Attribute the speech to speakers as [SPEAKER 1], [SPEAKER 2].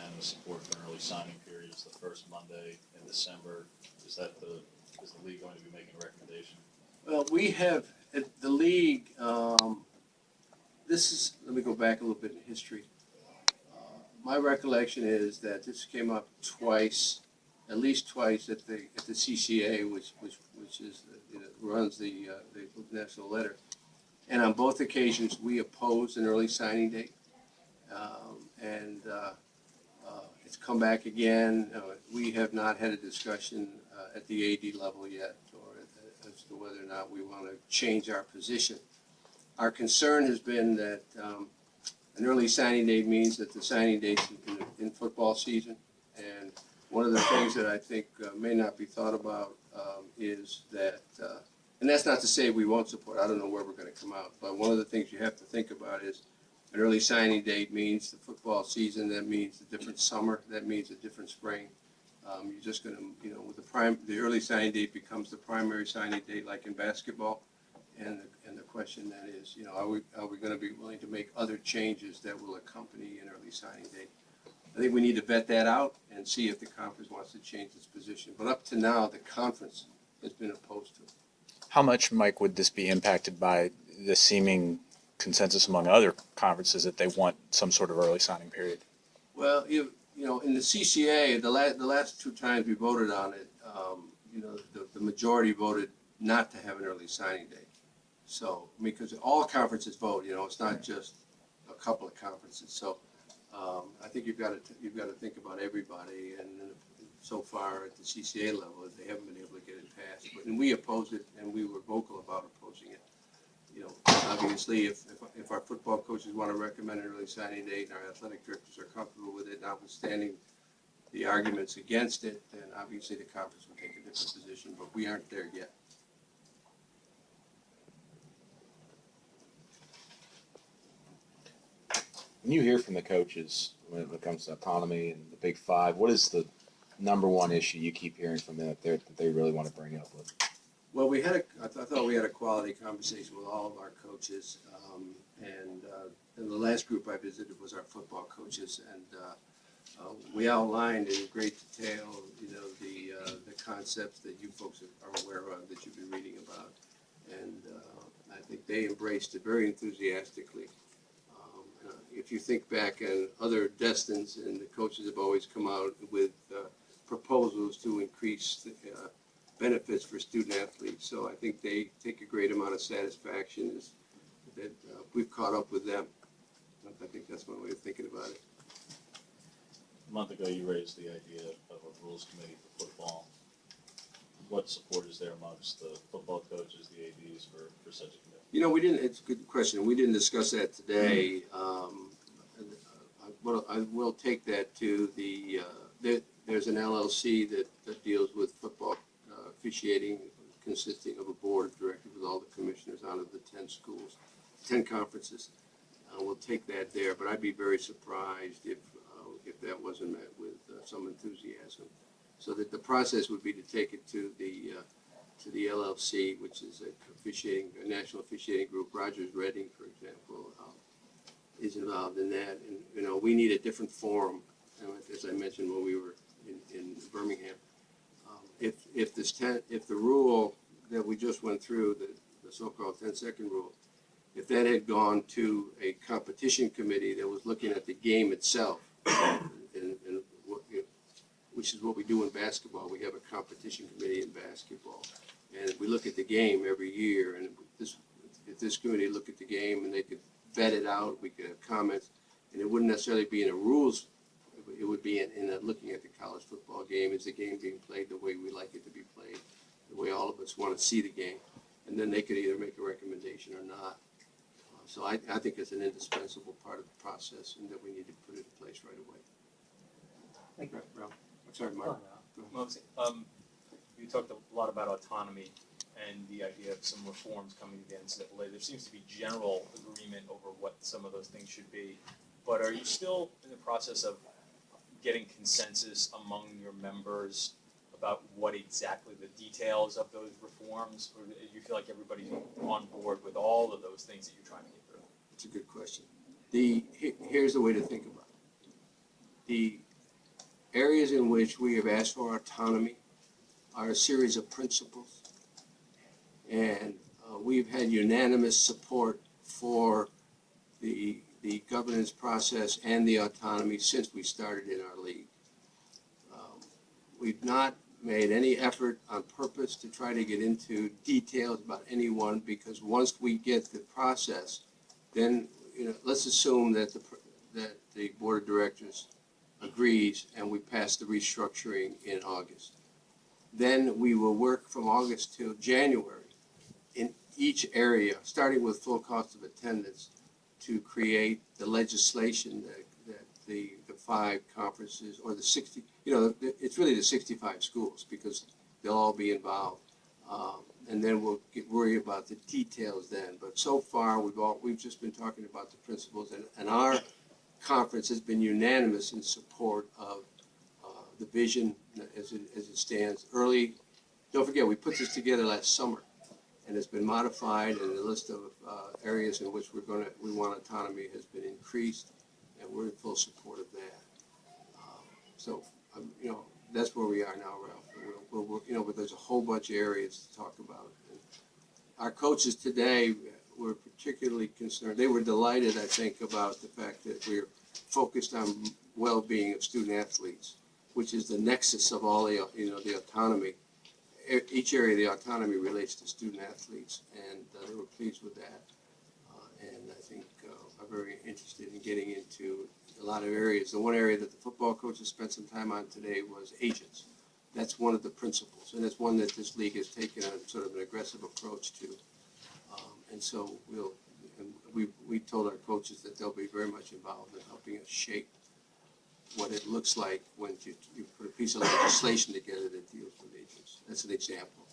[SPEAKER 1] unanimous support for an early signing period. It's the first Monday in December. Is the league going to be making a recommendation?
[SPEAKER 2] Well, we have, at the league, let me go back a little bit in history. My recollection is that this came up twice, at least twice at the CCA, which is, runs the national letter. And on both occasions, we opposed an early signing date. It's come back again. We have not had a discussion at the AD level yet, or as to whether or not we want to change our position. Our concern has been that an early signing date means that the signing date's in football season. And one of the things that I think may not be thought about is that, and that's not to say we won't support, I don't know where we're going to come out, but one of the things you have to think about is an early signing date means the football season, that means a different summer, that means a different spring. You're just going to, with the early signing date becomes the primary signing date, like in basketball. And the question then is, are we going to be willing to make other changes that will accompany an early signing date? I think we need to vet that out and see if the conference wants to change its position. But up to now, the conference has been opposed to it.
[SPEAKER 3] How much, Mike, would this be impacted by the seeming consensus among other conferences that they want some sort of early signing period?
[SPEAKER 2] Well, in the CCA, the last two times we voted on it, the majority voted not to have an early signing date. So, because all conferences vote, it's not just a couple of conferences. So, I think you've got to think about everybody. And so far at the CCA level, they haven't been able to get it passed. And we opposed it, and we were vocal about opposing it. Obviously, if our football coaches want to recommend an early signing date and our athletic directors are comfortable with it, notwithstanding the arguments against it, then obviously the conference will take a different position. But we aren't there yet.
[SPEAKER 4] When you hear from the coaches when it comes to autonomy and the Big Five, what is the number one issue you keep hearing from them that they really want to bring up with?
[SPEAKER 2] Well, I thought we had a quality conversation with all of our coaches, and the last group I visited was our football coaches, and we outlined in great detail, the concepts that you folks are aware of, that you've been reading about, and I think they embraced it very enthusiastically. If you think back on other destins, and the coaches have always come out with proposals to increase benefits for student athletes. So I think they take a great amount of satisfaction that we've caught up with them. I think that's one way of thinking about it.
[SPEAKER 1] A month ago, you raised the idea of a rules committee for football. What support is there amongst the football coaches, the ADs, for such a committee?
[SPEAKER 2] We didn't. It's a good question. We didn't discuss that today. I will take that to there's an LLC that deals with football officiating, consisting of a board of directors with all the commissioners out of the 10 schools, 10 conferences. We'll take that there, but I'd be very surprised if that wasn't met with some enthusiasm. So that the process would be to take it to the LLC, which is a national officiating group. Rogers Redding, for example, is involved in that, and we need a different forum. As I mentioned when we were in Birmingham, if the rule that we just went through, the so-called 10-second rule, if that had gone to a competition committee that was looking at the game itself, which is what we do in basketball. We have a competition committee in basketball, and we look at the game every year. And if this committee looked at the game and they could vet it out, we could have comments, and it wouldn't necessarily be in the rules. It would be in looking at the college football game. Is the game being played the way we like it to be played, the way all of us want to see the game? And then they could either make a recommendation or not. So I think it's an indispensable part of the process, and that we need to put it in place right away.
[SPEAKER 5] Thank you.
[SPEAKER 2] Right, I'm sorry, Mark.
[SPEAKER 5] You talked a lot about autonomy and the idea of some reforms coming to the NCAA. There seems to be general agreement over what some of those things should be. But are you still in the process of getting consensus among your members about what exactly the details of those reforms, or do you feel like everybody's on board with all of those things that you're trying to get through?
[SPEAKER 2] It's a good question. Here's the way to think about it. areas in which we have asked for autonomy are a series of principles. And we've had unanimous support for the governance process and the autonomy since we started in our league. We've not made any effort on purpose to try to get into details about anyone, because once we get the process, then let's assume that the board of directors agrees and we pass the restructuring in August. Then we will work from August till January in each area, starting with full cost of attendance, to create the legislation that the 5 conferences, or the 60, it's really the 65 schools, because they'll all be involved. And then we'll worry about the details then. But so far, we've just been talking about the principles, and our conference has been unanimous in support of the vision as it stands. Don't forget, we put this together last summer, and it's been modified, and the list of areas in which we want autonomy has been increased, and we're in full support of that. That's where we are now, Ralph. We'll work, but there's a whole bunch of areas to talk about. And our coaches today were particularly concerned. They were delighted, I think, about the fact that we're focused on well-being of student athletes, which is the nexus of all the autonomy. Each area of the autonomy relates to student athletes, and they were pleased with that. And I think are very interested in getting into a lot of areas. The one area that the football coaches spent some time on today was agents. That's one of the principles, and it's one that this league has taken a sort of an aggressive approach to. And so we told our coaches that they'll be very much involved in helping us shape what it looks like when you put a piece of legislation together that deals with agents. That's an example.